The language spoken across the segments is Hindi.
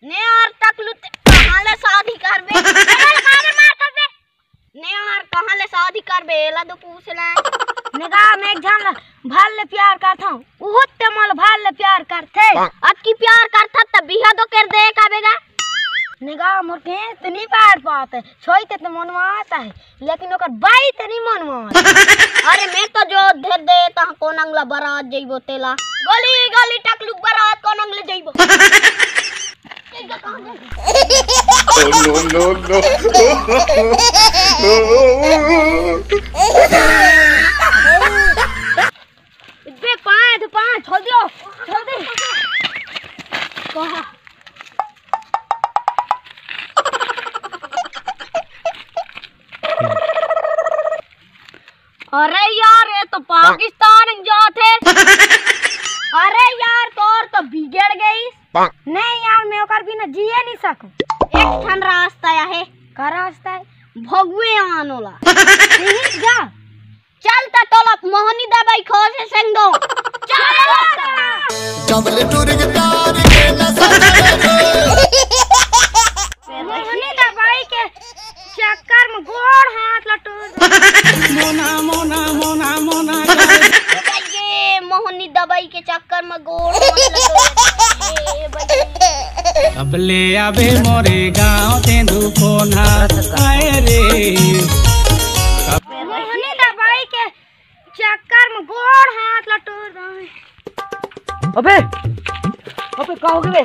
ने यार टकलू कहां ले शादी करबे ने यार कहां ले शादी करबे एला तो पूछ ले नेगा मैं एक जान भाल ले प्यार करता हूं ओहो ते मोल भाल ले प्यार करथे अब की प्यार करता तब बिहा तो कर दे काबेगा नेगा मोर के तनी पार पाते छोई ते मनवा आता है लेकिन ओकर बाई तनी मनवा अरे मैं तो जो धर दे ता कोन अंगला बारात जइबो तेला गली गली टकलू बारात कोन अंगले जइबो no. बे पांच छोड़ दियो छोड़ दे कहा अरे यार ये तो पाकिस्तान जाते अरे यार तोर तो बिगड़ गई नहीं यार मैं ओकर बिना जिए नहीं सकूं एक ठन रास्ता है का रास्ता है भगवे आनोला नहीं जा चलता तोलक मोहनी दबाई खोसे संगो चल डबल टूरिंग तार के मोहनी दबाई के चक्कर में गोड़ हाथ लटोर मोना ये मोहनी दबाई के चक्कर में गोड़ अब ले आबे मोरे गाँव तेंदु कोना आए रे मोहनी दबाई के चक्कर में गोड़ हाथ लटोर रहे अबे का हो गया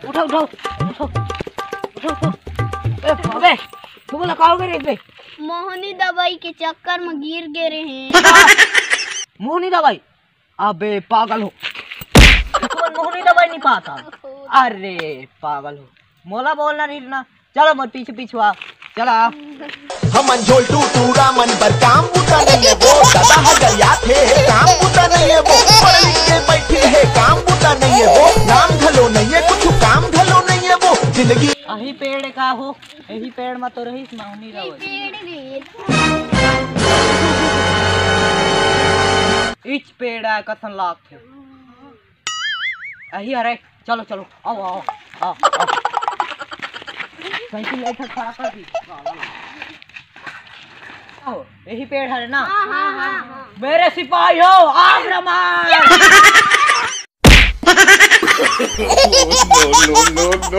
उठो अबे तू बोला का हो गया रे मोहनी दवाई के चक्कर में गिर गिरे हैं मोहनी दवाई अबे पागल हो तुम मोहनी दवाई नहीं पाता अरे पागल हो मोला बोलना नहीं ना चलो मत पीछे आ चला हमन झोल टूटूरा मन पर काम बुता नहीं है वो दादा हजरिया थे काम बुता नहीं है वो पढ़ लिख के बैठे है काम बुता नहीं है वो नाम धलो नहीं है कुछ काम धलो नहीं है वो जिंदगी अही पेड़ का हो यही पेड़ में तो रही मोहनी दवाई इच पेड़ है कसन लाख थे अही अरे चलो आओ साइकिल ऐसा खड़ा कर दी यही पेड़ है ना मेरे सिपाही हो आग रमान no.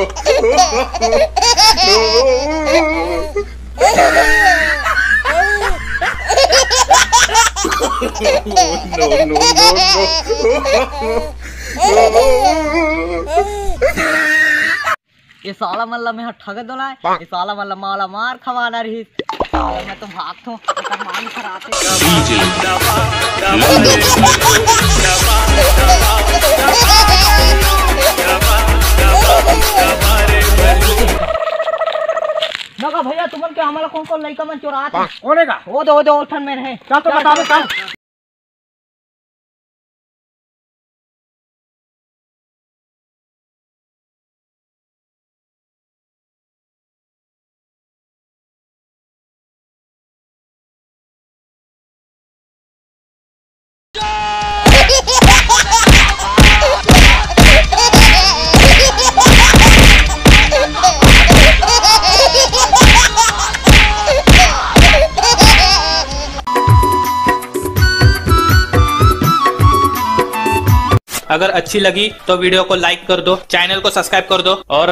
ये साला मल्ला में ठग दोला है ये साला मल्ला माला मार खवाना रही मैं तो भागतो कर मान खराते नगा भैया तुमन के हमारा कौन लड़का मन चोरात कौन का वो दो ठन में रहे चल तो बताओ चल अगर अच्छी लगी तो वीडियो को लाइक कर दो, चैनल को सब्सक्राइब कर दो और